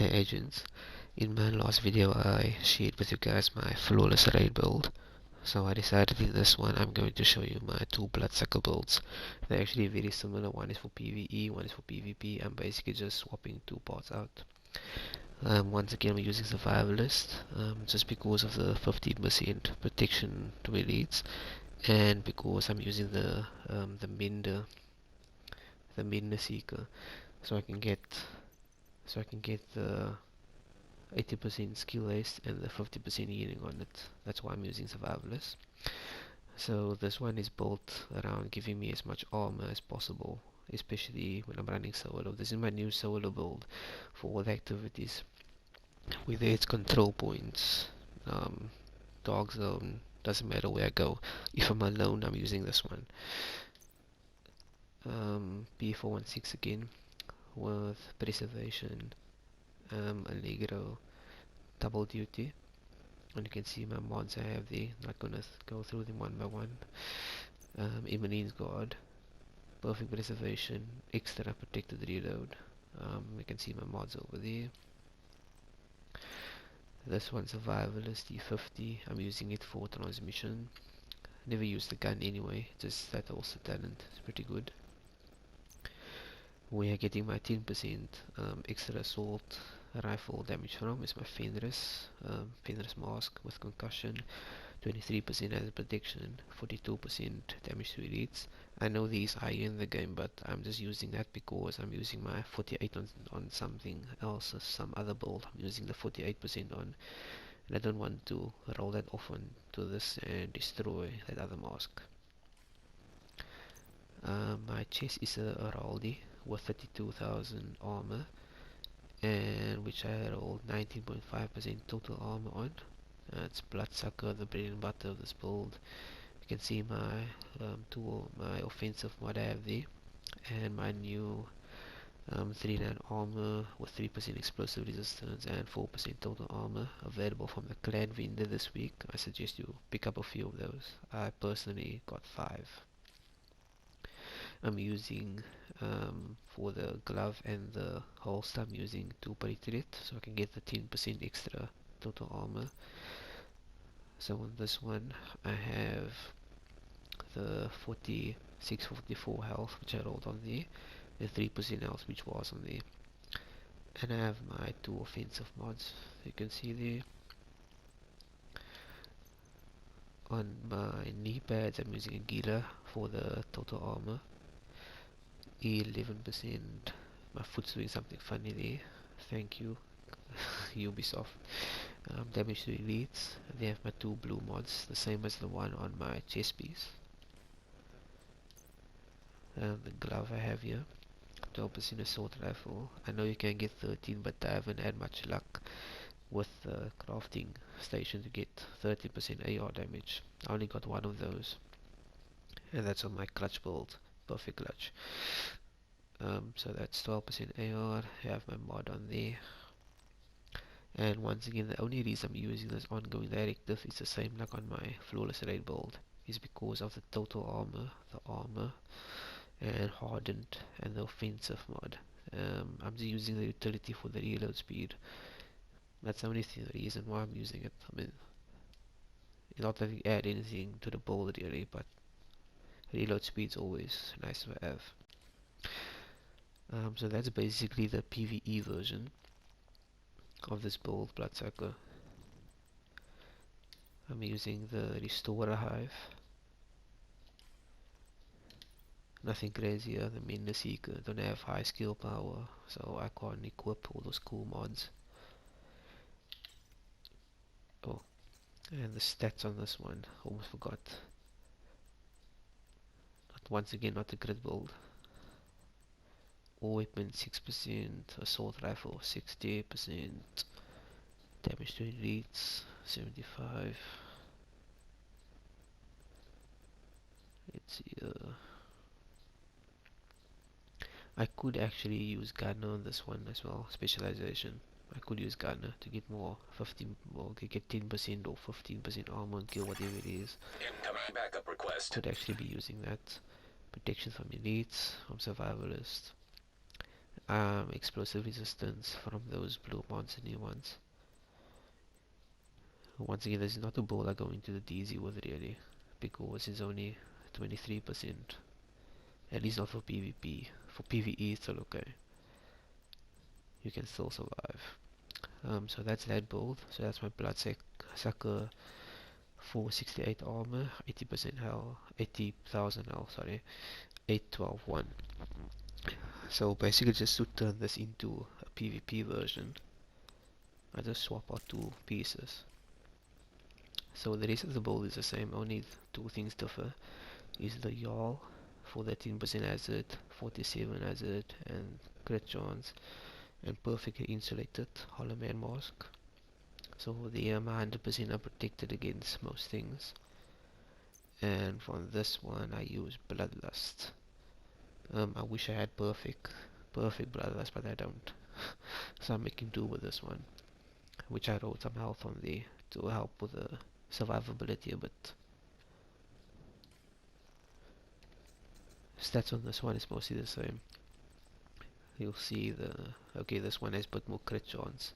Hey agents, in my last video I shared with you guys my flawless raid build. So I decided in this one I'm going to show you my two bloodsucker builds. They're actually very similar. One is for PvE, one is for PvP. I'm basically just swapping two parts out. Once again I'm using survivalist, just because of the 15% protection to elites, and because I'm using the mender seeker, so I can get the 80% skill haste and the 50% healing on it. That's why I'm using survivalist. So this one is built around giving me as much armor as possible, especially when I'm running solo. This is my new solo build for all the activities, whether it's control points, dark zone, doesn't matter where I go. If I'm alone, I'm using this one. P416 again with preservation, allegro, double duty. And you can see my mods I have there. Not gonna go through them one by one. Emmeline's guard, perfect preservation, extra protected reload. You can see my mods over there. This one survivalist T50. I'm using it for transmission. Never used the gun anyway, just that also talent. It's pretty good. Where I'm getting my 10% extra assault rifle damage from is my Fenris mask with concussion, 23% as protection, 42% damage to elites. I know these are in the game, but I'm just using that because I'm using my 48 on something else, some other build. I'm using the 48% on, and I don't want to roll that off onto this and destroy that other mask. My chest is a Araldi with 32,000 armor, and which I rolled 19.5% total armor on. It's Bloodsucker, the bread and butter of this build. You can see my my offensive mod I have there, and my new 3-9 armor with 3% explosive resistance and 4% total armor available from the clan vendor this week. I suggest you pick up a few of those. I personally got 5. I'm using for the glove and the holster, I'm using 2 threat, so I can get the 10% extra total armor. So on this one I have the 46-44 health, which I rolled on there, and 3% health, which was on there. And I have my 2 offensive mods, you can see there. On my knee pads I'm using a Gila for the total armor, 11%. My foot's doing something funny there. Thank you, Ubisoft. Damage to elites. They have my 2 blue mods, the same as the one on my chest piece. The glove I have here, 12% assault rifle. I know you can get 13, but I haven't had much luck with the crafting station to get 30% AR damage. I only got one of those, and that's on my clutch build, perfect clutch. So that's 12% AR. I have my mod on there. And once again, the only reason I'm using this ongoing directive is the same like on my flawless raid build, is because of the total armor, the armor, and hardened, and the offensive mod. I'm just using the utility for the reload speed. That's the only reason why I'm using it. I mean, not that you add anything to the build really, but reload speed's always nice to have. So that's basically the PvE version of this build, Bloodsucker. I'm using the Restorer Hive. Nothing crazier. The Mender Seeker don't have high skill power, so I can't equip all those cool mods. Oh, and the stats on this one, almost forgot. Once again, not a grid build. All weapon 6%, assault rifle 60%, damage to elites 75. Let's see. I could actually use Gunner on this one as well. Specialization. I could use Gunner to get more 15, or get 10% or 15% armor and kill whatever it is. Incoming backup request. Could actually be using that. Protection from elites, from survivalist. explosive resistance from those blue monster ones. Once again, this is not a build I go into the DZ with really, because it's only 23%, at least not for PvP. For PvE it's still okay, you can still survive. So that's that build. So that's my Bloodsucker 468 armor, 80% health, 80,000 health, sorry, 812-1. So basically just to turn this into a PvP version, I just swap out two pieces. So the rest of the build is the same, only two things differ. Is the Jarl for 13% hazard, 47 hazard, and crit chance, and perfectly insulated Hollow Man mask. So for the 100% are protected against most things. And for this one I use bloodlust. I wish I had perfect bloodlust, but I don't. So I'm making do with this one, which I wrote some health on there to help with the survivability a bit. Stats on this one is mostly the same. You'll see okay, this one has a bit more crit chance.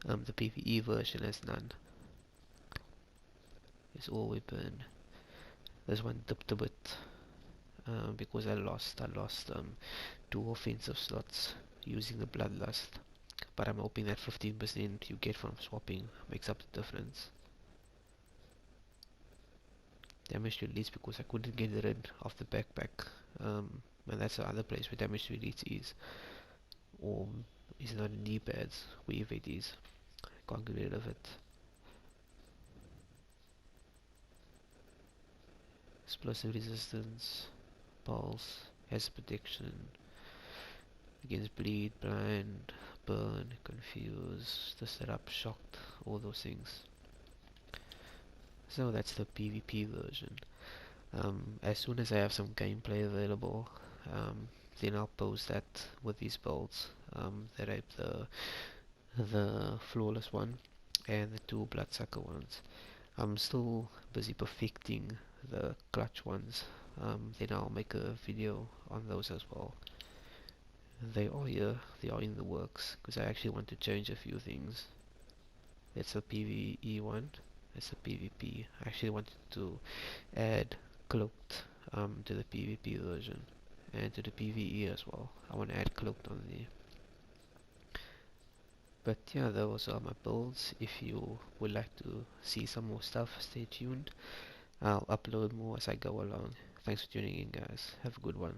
The PvE version has none. It's all weapon. This one dipped a bit because I lost two offensive slots using the bloodlust. But I'm hoping that 15% you get from swapping makes up the difference. Damage release, because I couldn't get rid of the backpack. And that's the other place where damage release is. Or is not in knee pads, wherever it is. I can't get rid of it. Explosive resistance, pulse, has protection against bleed, blind, burn, confuse, disrupt, shocked, all those things. So that's the PvP version. As soon as I have some gameplay available, then I'll post that with these builds. That I have the flawless one and the two bloodsucker ones. I'm still busy perfecting the clutch ones. Then I'll make a video on those as well. They are here, they are in the works, because I actually want to change a few things. That's the PvE one, that's the PvP. I actually wanted to add cloaked to the PvP version, and to the PvE as well. I want to add cloaked on there. But yeah, those are my builds. If you would like to see some more stuff, stay tuned. I'll upload more as I go along. Thanks for tuning in, guys. Have a good one.